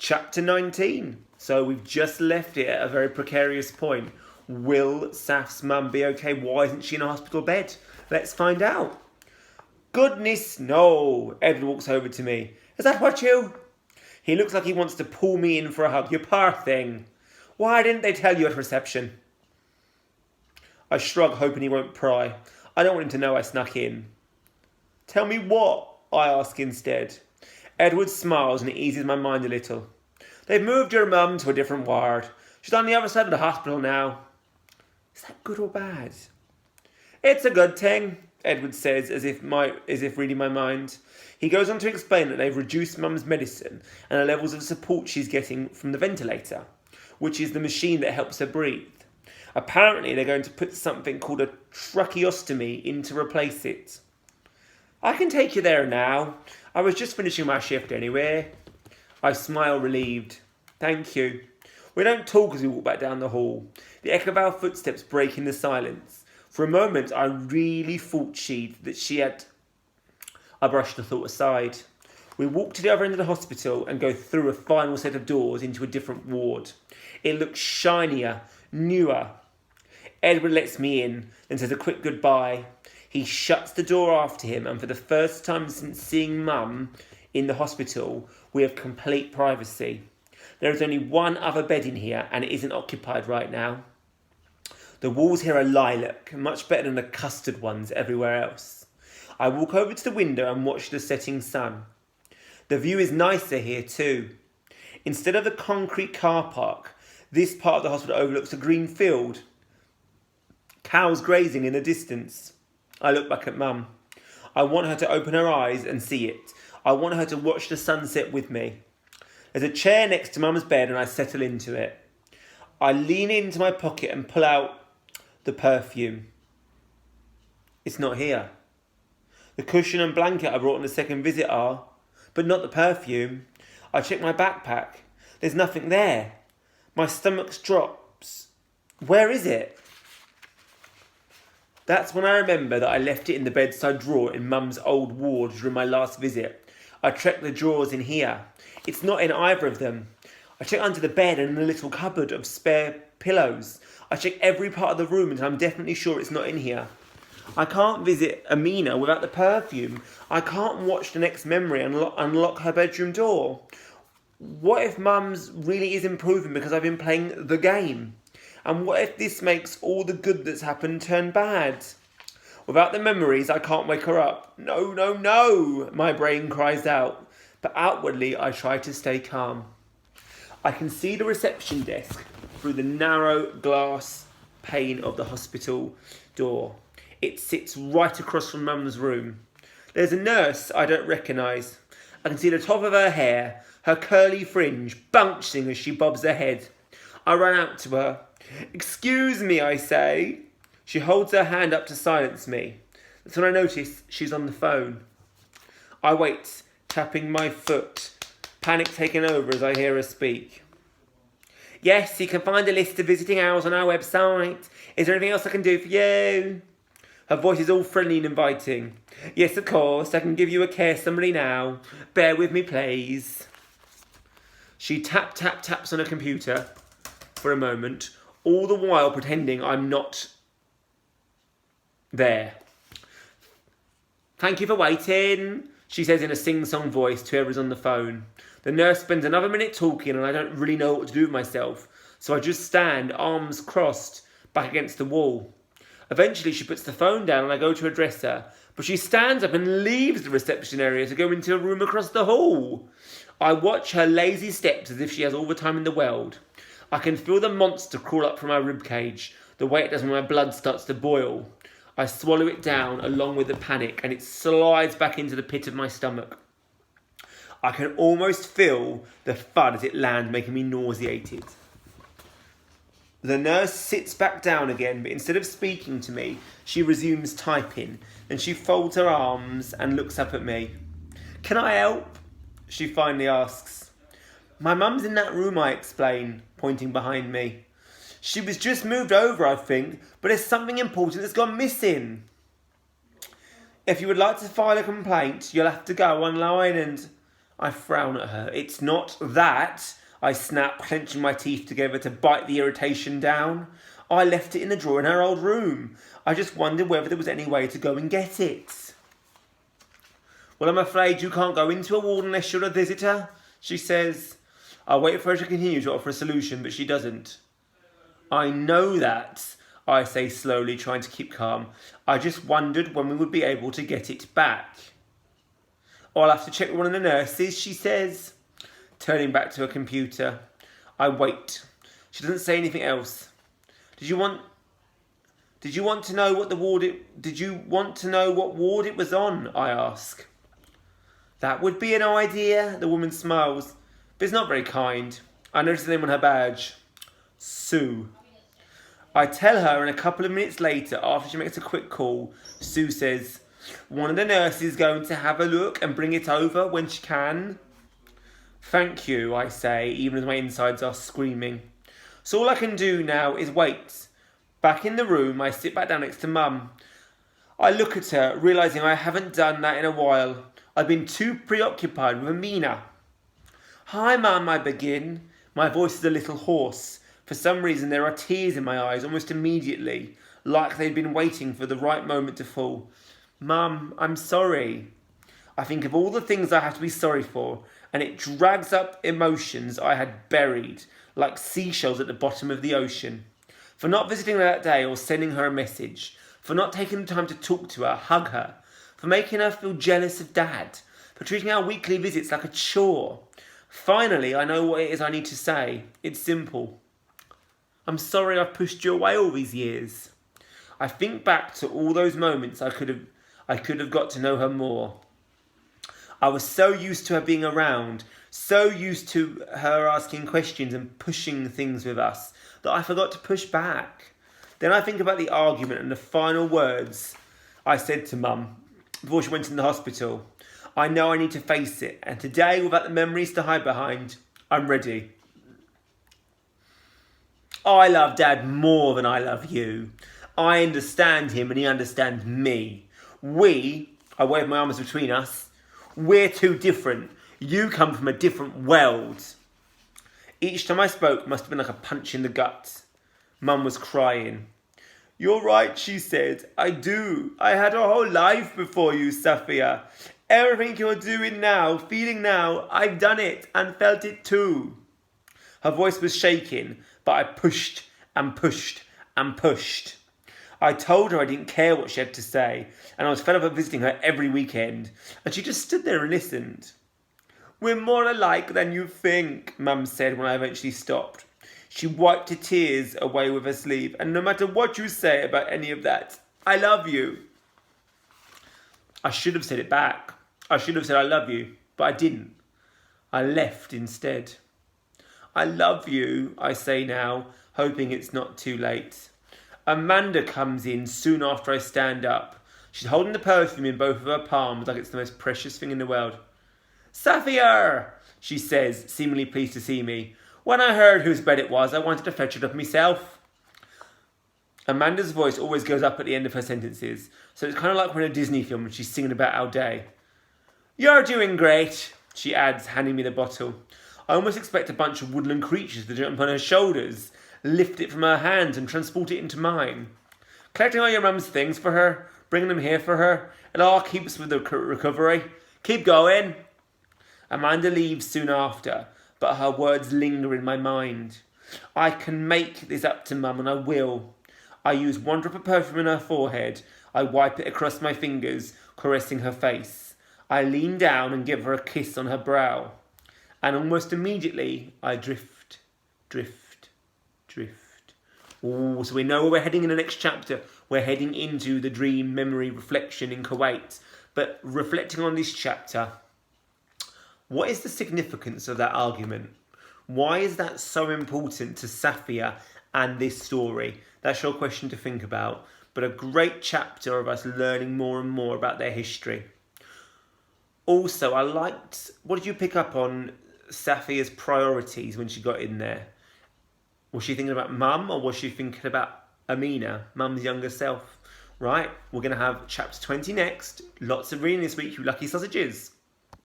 Chapter 19. So we've just left it at a very precarious point. Will Saf's mum be okay? Why isn't she in a hospital bed? Let's find out. Goodness no. Edward walks over to me. Is that what you? He looks like he wants to pull me in for a hug. You poor thing. Why didn't they tell you at reception? I shrug, hoping he won't pry. I don't want him to know I snuck in. Tell me what? I ask instead. Edward smiles and it eases my mind a little. They've moved your mum to a different ward. She's on the other side of the hospital now. Is that good or bad? It's a good thing, Edward says, as if reading my mind. He goes on to explain that they've reduced mum's medicine and the levels of support she's getting from the ventilator, which is the machine that helps her breathe. Apparently they're going to put something called a tracheostomy in to replace it. I can take you there now. I was just finishing my shift anyway. I smile relieved. Thank you. We don't talk as we walk back down the hall. The echo of our footsteps breaking the silence. For a moment I really thought that she had... I brushed the thought aside. We walk to the other end of the hospital and go through a final set of doors into a different ward. It looks shinier, newer. Edward lets me in, then says a quick goodbye. He shuts the door after him, and for the first time since seeing Mum in the hospital, we have complete privacy. There is only one other bed in here, and it isn't occupied right now. The walls here are lilac, much better than the custard ones everywhere else. I walk over to the window and watch the setting sun. The view is nicer here too. Instead of the concrete car park, this part of the hospital overlooks a green field. Cows grazing in the distance. I look back at Mum. I want her to open her eyes and see it. I want her to watch the sunset with me. There's a chair next to Mum's bed and I settle into it. I lean into my pocket and pull out the perfume. It's not here. The cushion and blanket I brought on the second visit are, but not the perfume. I check my backpack. There's nothing there. My stomach drops. Where is it? That's when I remember that I left it in the bedside drawer in Mum's old ward during my last visit. I check the drawers in here. It's not in either of them. I check under the bed and in the little cupboard of spare pillows. I check every part of the room until I'm definitely sure it's not in here. I can't visit Amina without the perfume. I can't watch the next memory and unlock her bedroom door. What if Mum's really is improving because I've been playing the game? And what if this makes all the good that's happened turn bad? Without the memories, I can't wake her up. No, no, no, my brain cries out. But outwardly, I try to stay calm. I can see the reception desk through the narrow glass pane of the hospital door. It sits right across from Mum's room. There's a nurse I don't recognise. I can see the top of her hair, her curly fringe, bouncing as she bobs her head. I run out to her. Excuse me, I say. She holds her hand up to silence me. That's when I notice she's on the phone. I wait, tapping my foot, panic taking over as I hear her speak. Yes, you can find a list of visiting hours on our website. Is there anything else I can do for you? Her voice is all friendly and inviting. Yes, of course, I can give you a care summary now. Bear with me, please. She taps on her computer for a moment, all the while pretending I'm not there. Thank you for waiting, she says in a sing-song voice to whoever's on the phone. The nurse spends another minute talking and I don't really know what to do with myself, so I just stand, arms crossed, back against the wall. Eventually she puts the phone down and I go to address her, but she stands up and leaves the reception area to go into a room across the hall. I watch her lazy steps as if she has all the time in the world. I can feel the monster crawl up from my ribcage, the way it does when my blood starts to boil. I swallow it down along with the panic and it slides back into the pit of my stomach. I can almost feel the thud as it lands, making me nauseated. The nurse sits back down again, but instead of speaking to me, she resumes typing, and she folds her arms and looks up at me. Can I help? She finally asks. My mum's in that room, I explain, pointing behind me. She was just moved over, I think, but there's something important that's gone missing. If you would like to file a complaint, you'll have to go online and... I frown at her. It's not that, I snap, clenching my teeth together to bite the irritation down. I left it in the drawer in her old room. I just wondered whether there was any way to go and get it. Well, I'm afraid you can't go into a ward unless you're a visitor, she says. I wait for her to continue to offer a solution, but she doesn't. I know that, I say slowly, trying to keep calm. I just wondered when we would be able to get it back. I'll have to check with one of the nurses, she says, turning back to her computer. I wait. She doesn't say anything else. Did you want to know what ward it was on? I ask. That would be an idea, the woman smiles, but it's not very kind. I notice the name on her badge. Sue. I tell her, and a couple of minutes later, after she makes a quick call, Sue says, one of the nurses is going to have a look and bring it over when she can. Thank you, I say, even as my insides are screaming. So all I can do now is wait. Back in the room, I sit back down next to Mum. I look at her, realising I haven't done that in a while. I've been too preoccupied with Amina. Hi, Mum, I begin. My voice is a little hoarse. For some reason, there are tears in my eyes almost immediately, like they'd been waiting for the right moment to fall. Mum, I'm sorry. I think of all the things I have to be sorry for, and it drags up emotions I had buried, like seashells at the bottom of the ocean. For not visiting her that day or sending her a message, for not taking the time to talk to her, hug her, for making her feel jealous of Dad, for treating our weekly visits like a chore. Finally, I know what it is I need to say. It's simple. I'm sorry I've pushed you away all these years. I think back to all those moments I could have got to know her more. I was so used to her being around, so used to her asking questions and pushing things with us, that I forgot to push back. Then I think about the argument and the final words I said to Mum before she went in the hospital. I know I need to face it, and today, without the memories to hide behind, I'm ready. I love Dad more than I love you. I understand him and he understands me. I wave my arms between us, we're too different. You come from a different world. Each time I spoke must have been like a punch in the gut. Mum was crying. You're right, she said. I do. I had a whole life before you, Safia. Everything you're doing now, feeling now, I've done it and felt it too. Her voice was shaking, but I pushed and pushed and pushed. I told her I didn't care what she had to say, and I was fed up of visiting her every weekend, and she just stood there and listened. We're more alike than you think, Mum said when I eventually stopped. She wiped her tears away with her sleeve, and no matter what you say about any of that, I love you. I should have said it back. I should have said I love you, but I didn't. I left instead. I love you, I say now, hoping it's not too late. Amanda comes in soon after I stand up. She's holding the perfume in both of her palms like it's the most precious thing in the world. Safia, she says, seemingly pleased to see me. When I heard whose bed it was, I wanted to fetch it up myself. Amanda's voice always goes up at the end of her sentences, so it's kind of like when in a Disney film and she's singing about our day. You're doing great, she adds, handing me the bottle. I almost expect a bunch of woodland creatures to jump on her shoulders, lift it from her hands and transport it into mine. Collecting all your mum's things for her, bringing them here for her, it all keeps with the recovery. Keep going. Amanda leaves soon after, but her words linger in my mind. I can make this up to Mum, and I will. I use one drop of perfume on her forehead. I wipe it across my fingers, caressing her face. I lean down and give her a kiss on her brow. And almost immediately, I drift. Ooh, so we know where we're heading in the next chapter. We're heading into the dream memory reflection in Kuwait. But reflecting on this chapter, what is the significance of that argument? Why is that so important to Safia and this story? That's your question to think about. But a great chapter of us learning more and more about their history. Also, I liked, what did you pick up on Safia's priorities when she got in there? Was she thinking about Mum, or was she thinking about Amina, Mum's younger self? Right, we're going to have chapter 20 next. Lots of reading this week, you lucky sausages.